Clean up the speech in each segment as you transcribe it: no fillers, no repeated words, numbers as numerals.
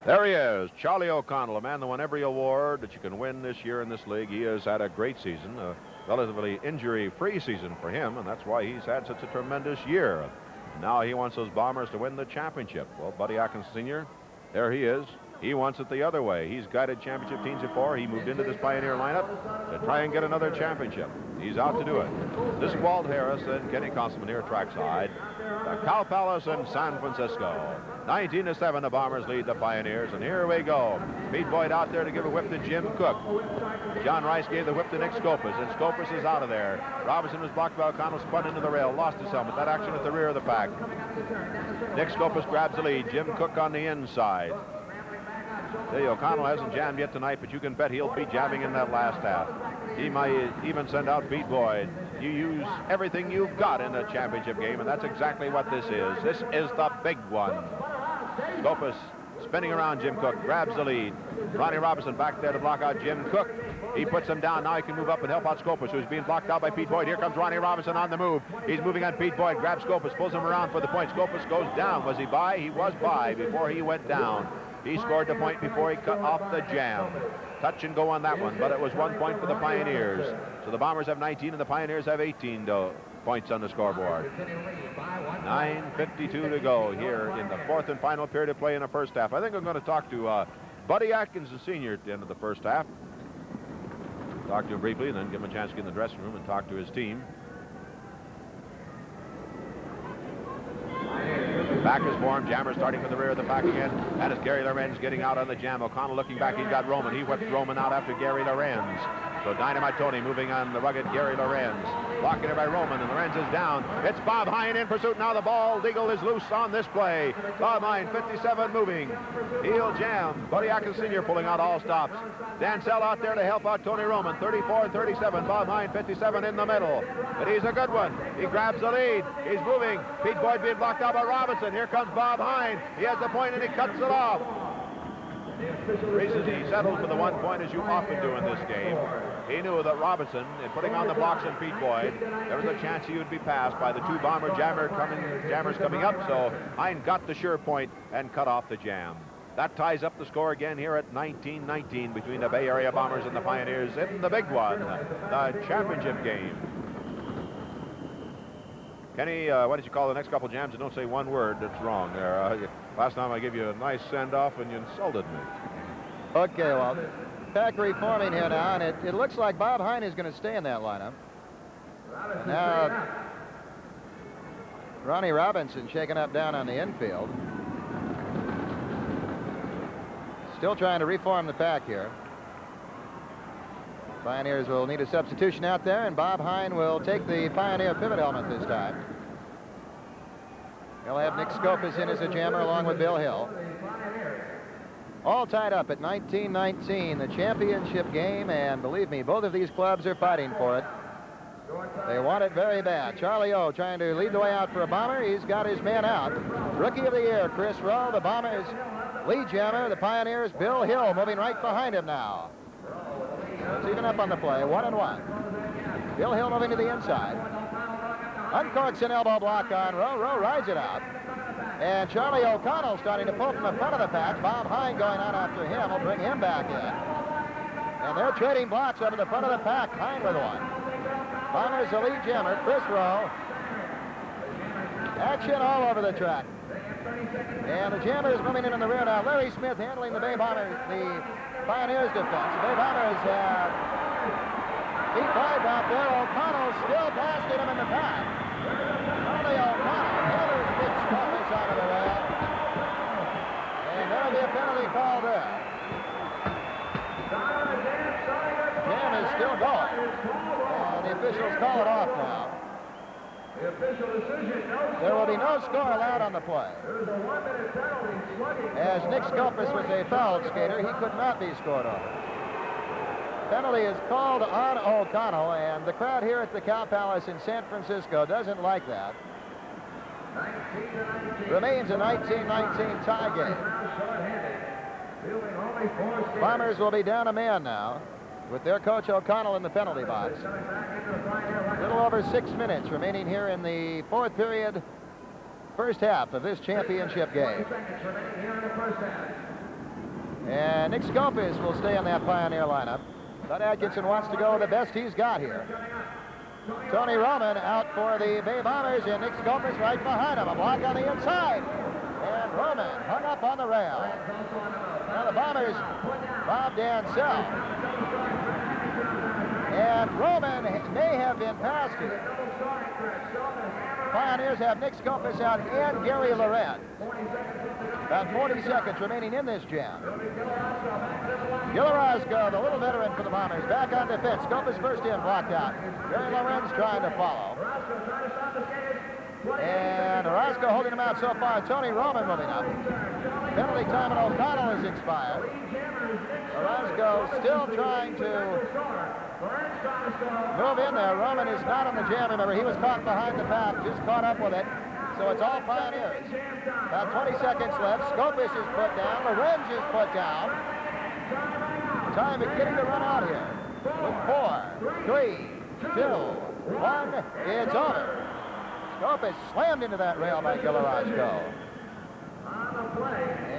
There he is, Charlie O'Connell, a man that won every award that you can win this year in this league. He has had a great season, a relatively injury-free season for him, and that's why he's had such a tremendous year. Now he wants those Bombers to win the championship. Well, Buddy Atkins Sr., there he is. He wants it the other way. He's guided championship teams before. He moved into this Pioneer lineup to try and get another championship. He's out to do it. This is Walt Harris and Kenny Constable here trackside. The Cow Palace in San Francisco. 19-7, the Bombers lead the Pioneers, and here we go. Pete Boyd out there to give a whip to Jim Cook. John Rice gave the whip to Nick Scopus, and Scopus is out of there. Robinson was blocked by O'Connell, spun into the rail, lost his helmet. That action at the rear of the pack. Nick Scopus grabs the lead. Jim Cook on the inside. See, O'Connell hasn't jammed yet tonight, but you can bet he'll be jamming in that last half. He might even send out Pete Boyd. You use everything you've got in a championship game, and that's exactly what this is. This is the big one. Scopus spinning around Jim Cook, grabs the lead. Ronnie Robinson back there to block out Jim Cook. He puts him down. Now he can move up and help out Scopus, who's being blocked out by Pete Boyd. Here comes Ronnie Robinson on the move. He's moving on Pete Boyd, grabs Scopus, pulls him around for the point. Scopus goes down. Was he by? He was by before he went down. He scored the point before he cut off the jam. Touch and go on that one, but it was 1 point for the Pioneers. So the Bombers have 19 and the Pioneers have 18 points on the scoreboard. 9:52 to go here in the fourth and final period of play in the first half. I think I'm going to talk to Buddy Atkins, the senior, at the end of the first half. Talk to him briefly and then give him a chance to get in the dressing room and talk to his team. Back is formed. Jammer starting from the rear of the pack again. And it's Gary Lorenz getting out on the jam. O'Connell looking back. He's got Roman. He whips Roman out after Gary Lorenz. So Dynamite Tony moving on the rugged Gary Lorenz. Blocking it by Roman, and Lorenz is down. It's Bob Hine in pursuit. Now the ball eagle is loose on this play. Bob Hine, 57 moving. Heel jam. Buddy Atkins Sr. pulling out all stops. Dansell out there to help out Tony Roman. 34 and 37. Bob Hine, 57 in the middle. But he's a good one. He grabs the lead. He's moving. Pete Boyd being blocked out by Robinson. Here comes Bob Hine. He has the point and he cuts it off. The reason he settled for the 1 point, as you often do in this game, he knew that Robinson, in putting on the blocks on Pete Boyd, there was a chance he would be passed by the two jammers coming up, so Hine got the sure point and cut off the jam. That ties up the score again here at 19-19 between the Bay Area Bombers and the Pioneers in the big one, the championship game. Kenny, what did you call the next couple jams? And don't say one word that's wrong there. Last time I gave you a nice send-off and you insulted me. Okay, well, pack reforming here now, and it looks like Bob Hine is going to stay in that lineup. Now, Ronnie Robinson shaking up down on the infield. Still trying to reform the pack here. Pioneers will need a substitution out there, and Bob Hine will take the Pioneer pivot helmet this time. He'll have Nick Scopus in as a jammer along with Bill Hill. All tied up at 19-19, the championship game, and believe me, both of these clubs are fighting for it. They want it very bad. Charlie O trying to lead the way out for a Bomber. He's got his man out. Rookie of the year, Chris Rowe, the Bombers' lead jammer. The Pioneers, Bill Hill, moving right behind him now. It's even up on the play, 1-1. Bill Hill moving to the inside. Uncorks an elbow block on Rowe. Rowe rides it out. And Charlie O'Connell starting to pull from the front of the pack. Bob Hine going on after him will bring him back in. And they're trading blocks over the front of the pack. Hine with one. Bombers the lead jammer, Chris Rowe. Action all over the track. And the jammer is moving in the rear now. Larry Smith handling the Pioneers defense. The Bay Bombers have deep dive out there. O'Connell still blasting him in the pack. Charlie O'Connell gathers big Scopus out of the rail. And there'll be a penalty call there. Jam is still going. And the officials call it off now. The official decision, there will be no score allowed on the play. As Nick Scopus was a fouled skater, he could not be scored on. Penalty is called on O'Connell, and the crowd here at the Cow Palace in San Francisco doesn't like that. Remains a 19-19 tie game. Bombers will be down a man now, with their coach O'Connell in the penalty box. A little over 6 minutes remaining here in the fourth period, first half of this championship game. And Nick Scopus will stay in that Pioneer lineup. But Atkinson wants to go the best he's got here. Tony Roman out for the Bay Bombers, and Nick Scopus right behind him. A block on the inside. And Roman hung up on the rail. Now the Bombers Bob Dansell. And Roman may have been past here. Pioneers have Nick Scopus out and Gary Laurent. About 40 seconds remaining in this jam. Gillarosco, the little veteran for the Bombers, back on defense. Scopus first in, blocked out. Gary Laurent's trying to follow. And Orozco holding him out so far. Tony Roman moving up. Penalty time at O'Connell has expired. Orozco still trying to move in there. Roman is not on the jam. Remember, he was caught behind the pack, just caught up with it. So it's all Pioneers. About 20 seconds left. Scopus is put down. Lorenz is put down. Time beginning to run out here. With 4, 3, 2, 1. It's over. Scopus slammed into that rail by Gillarosco.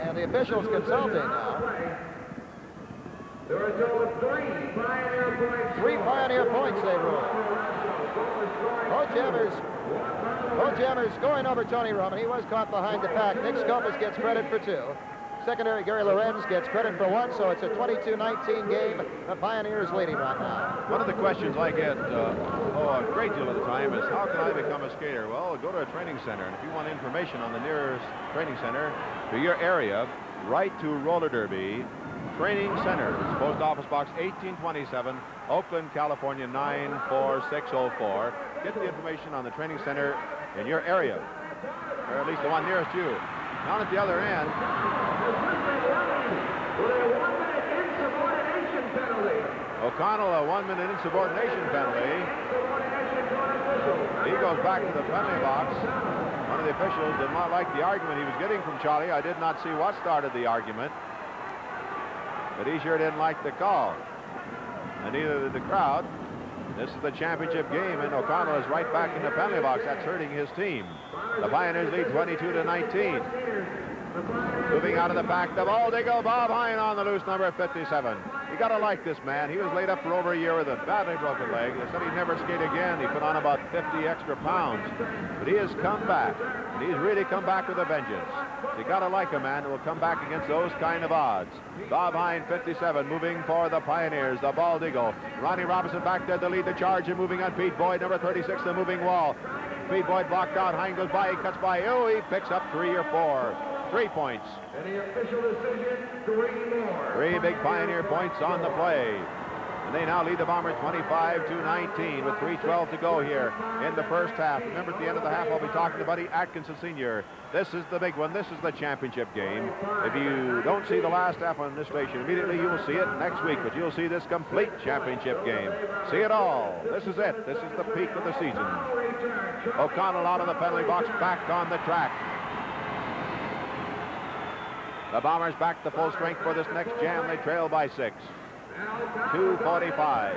And the officials consulting now. There are total 3 Pioneer points they rule. Both jammers scoring over Tony Roman. He was caught behind the pack. Nick Scopus gets credit for 2. Secondary Gary Lorenz gets credit for 1, so it's a 22-19 game. The Pioneers leading right now. One of the questions I get a great deal of the time is, how can I become a skater? Well, go to a training center, and if you want information on the nearest training center to your area, write to Roller Derby Training Center. It's Post Office Box 1827, Oakland, California 94604. Get the information on the training center in your area, or at least the one nearest you. Down at the other end, O'Connell, a 1-minute insubordination penalty. He goes back to the penalty box. One of the officials did not like the argument he was getting from Charlie. I did not see what started the argument, but he sure didn't like the call. And neither did the crowd. This is the championship game, and O'Connell is right back in the penalty box. That's hurting his team. The Pioneers lead 22-19. Moving out of the pack, the Baldigo, Bob Hine on the loose, number 57. You got to like this man. He was laid up for over a year with a badly broken leg. They said he'd never skate again. He put on about 50 extra pounds. But he has come back. And he's really come back with a vengeance. You got to like a man who will come back against those kind of odds. Bob Hine, 57, moving for the Pioneers, the Baldigo. Ronnie Robinson back there to lead the charge, and moving on Pete Boyd, number 36, the moving wall. Pete Boyd blocked out. Hine goes by, he cuts by. Oh, he picks up 3 or 4. 3 points. Any official decision, 3 more. 3 big Pioneer points on the play. And they now lead the Bombers 25-19 with 3:12 to go here in the first half. Remember, at the end of the half, I'll be talking to Buddy Atkinson Sr. This is the big one. This is the championship game. If you don't see the last half on this station, immediately you will see it next week, but you'll see this complete championship game. See it all. This is it. This is the peak of the season. O'Connell out of the penalty box, back on the track. The Bombers back to full strength for this next jam. They trail by 6. 2:45.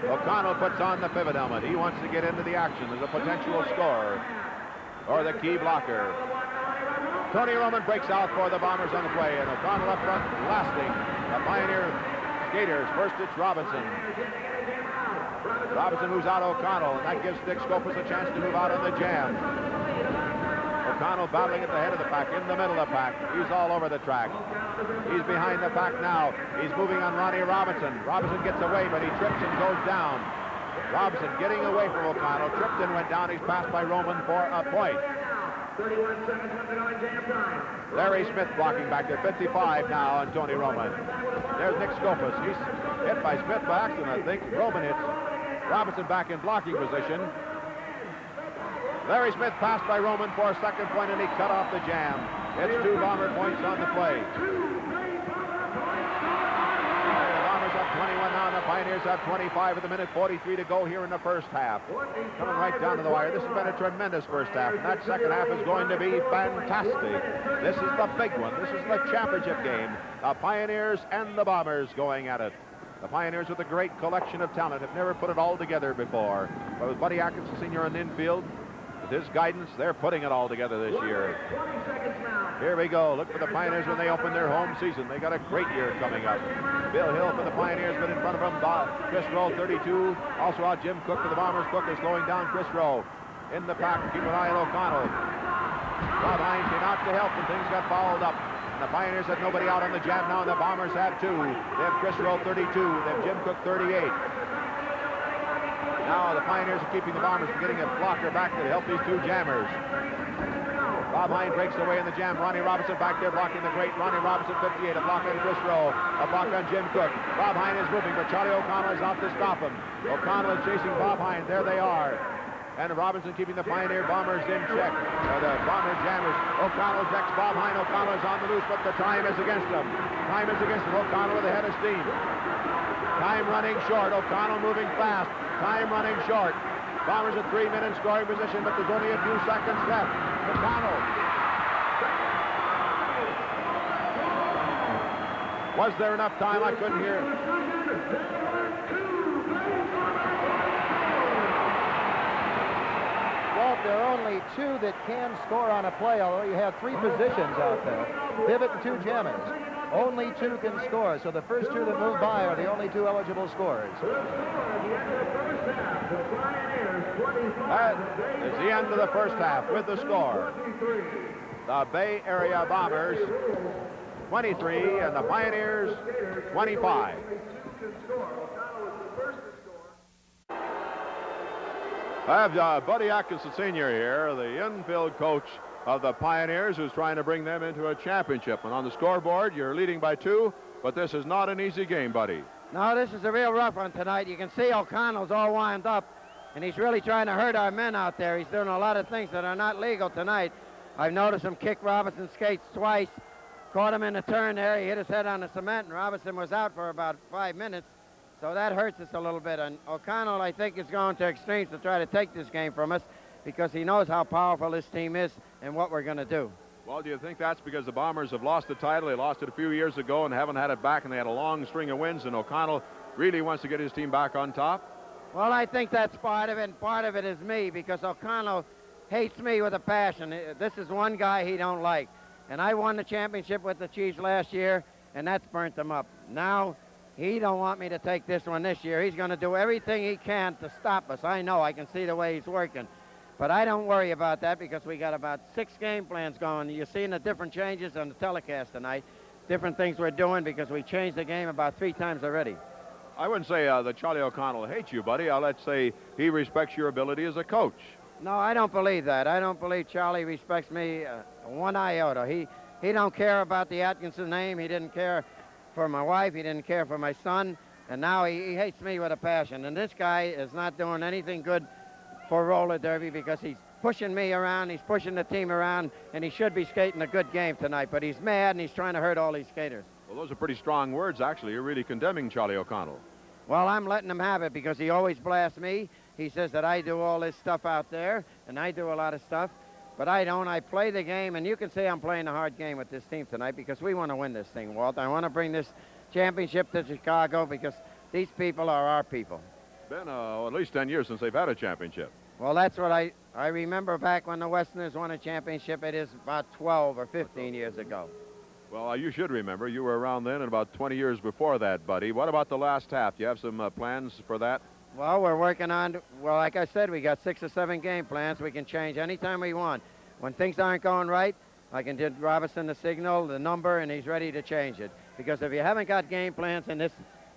O'Connell puts on the pivot helmet. He wants to get into the action as a potential scorer or the key blocker. Tony Roman breaks out for the Bombers on the play, and O'Connell up front lasting. The Pioneer skaters. First it's Robinson. Robinson moves out O'Connell, and that gives Nick Scopus a chance to move out on the jam. O'Connell battling at the head of the pack, in the middle of the pack. He's all over the track. He's behind the pack now. He's moving on Ronnie Robinson. Robinson gets away, but he trips and goes down. Robinson getting away from O'Connell. Tripped and went down. He's passed by Roman for a point. 31 seconds left to go in jam time. Larry Smith blocking back there. 55 now on Tony Roman. There's Nick Scopus. He's hit by Smith by accident, I think. Roman hits Robinson back in blocking position. Larry Smith passed by Roman for a second point, and he cut off the jam. It's 2 Bomber points on the play. The Bombers have 21 now, and the Pioneers have 25 with a minute 43 to go here in the first half. Coming right down to the wire. This has been a tremendous first half, and that second half is going to be fantastic. This is the big one. This is the championship game. The Pioneers and the Bombers going at it. The Pioneers with a great collection of talent have never put it all together before. But with Buddy Atkinson Sr. in the infield, with his guidance, they're putting it all together this year. 20 seconds now. Here we go. Look for the Pioneers when they open their home season. They got a great year coming up. Bill Hill for the Pioneers, but in front of him, Chris Rowe, 32. Also out Jim Cook for the Bombers. Cook is slowing down Chris Rowe. In the pack, keep an eye on O'Connell. Bob Hines came out to help, and things got fouled up. And the Pioneers had nobody out on the jam now, and the Bombers have two. They have Chris Rowe, 32. They have Jim Cook, 38. Now the Pioneers are keeping the Bombers from getting a blocker back to help these two jammers. Bob Hines breaks away in the jam. Ronnie Robinson back there blocking the great Ronnie Robinson, 58. A block on Chris Rowe. A block on Jim Cook. Bob Hines is moving, but Charlie O'Connell is out to stop him. O'Connell is chasing Bob Hines. There they are. And Robinson keeping the Pioneer Bombers in check. The Bomber Jammers. O'Connell's next. Bob Hines. O'Connell is on the loose, but the time is against him. Time is against him. O'Connell with a head of steam. Time running short. O'Connell moving fast. Time running short. Bombers at 3 minutes scoring position, but there's only a few seconds left. O'Connell. Was there enough time? I couldn't hear. Walt, there are only two that can score on a play, although you have three positions out there. Pivot and two jammers. Only two can score, so the first two that move by are the only two eligible scorers. That is the end of the first half with the score. The Bay Area Bombers 23 and the Pioneers 25. I have Buddy Atkinson Sr. here, the infield coach of the Pioneers, who's trying to bring them into a championship. And on the scoreboard, you're leading by 2, but this is not an easy game, Buddy. No, this is a real rough one tonight. You can see O'Connell's all wound up, and he's really trying to hurt our men out there. He's doing a lot of things that are not legal tonight. I've noticed him kick Robinson's skates twice, caught him in a turn there. He hit his head on the cement, and Robinson was out for about 5 minutes. So that hurts us a little bit. And O'Connell, I think, is going to extremes to try to take this game from us because he knows how powerful this team is and what we're going to do. Well, do you think that's because the Bombers have lost the title? They lost it a few years ago and haven't had it back, and they had a long string of wins, and O'Connell really wants to get his team back on top? Well, I think that's part of it, and part of it is me, because O'Connell hates me with a passion. This is one guy he don't like. And I won the championship with the Chiefs last year, and that's burnt him up. Now, he don't want me to take this one this year. He's going to do everything he can to stop us. I know. I can see the way he's working. But I don't worry about that because we got about 6 game plans going. You're seeing the different changes on the telecast tonight, different things we're doing because we changed the game about 3 times already. I wouldn't say that Charlie O'Connell hates you, buddy. Let's say he respects your ability as a coach. No, I don't believe that. I don't believe Charlie respects me one iota. He don't care about the Atkinson name. He didn't care for my wife. He didn't care for my son. And now he hates me with a passion. And this guy is not doing anything good for roller derby because he's pushing me around. He's pushing the team around. And he should be skating a good game tonight. But he's mad and he's trying to hurt all these skaters. Well, those are pretty strong words, actually. You're really condemning Charlie O'Connell. Well, I'm letting him have it because he always blasts me. He says that I do all this stuff out there, and I do a lot of stuff, but I don't. I play the game, and you can say I'm playing a hard game with this team tonight because we want to win this thing, Walt. I want to bring this championship to Chicago because these people are our people. Been at least 10 years since they've had a championship. Well, that's what I remember back when the Westerners won a championship. It is about 12 or 15 years ago. Well, you should remember. You were around then and about 20 years before that, buddy. What about the last half? Do you have some plans for that? Well, we're working on, well, like I said, we got 6 or 7 game plans. We can change anytime we want. When things aren't going right, I can give Robinson the signal, the number, and he's ready to change it. Because if you haven't got game plans in this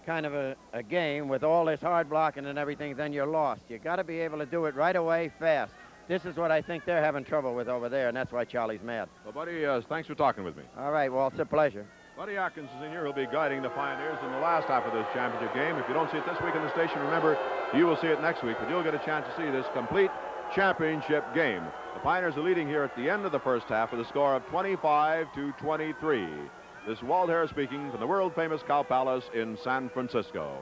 kind of a game with all this hard blocking and everything, then you're lost. You got to be able to do it right away, fast. This is what I think they're having trouble with over there, and that's why Charlie's mad. Well, buddy, thanks for talking with me. All right, well, it's a pleasure. Buddy Atkinson Sr. will be guiding the Pioneers in the last half of this championship game. If you don't see it this week in the station, remember, you will see it next week, but you'll get a chance to see this complete championship game. The Pioneers are leading here at the end of the first half with a score of 25-23. This is Walt Harris speaking from the world-famous Cow Palace in San Francisco.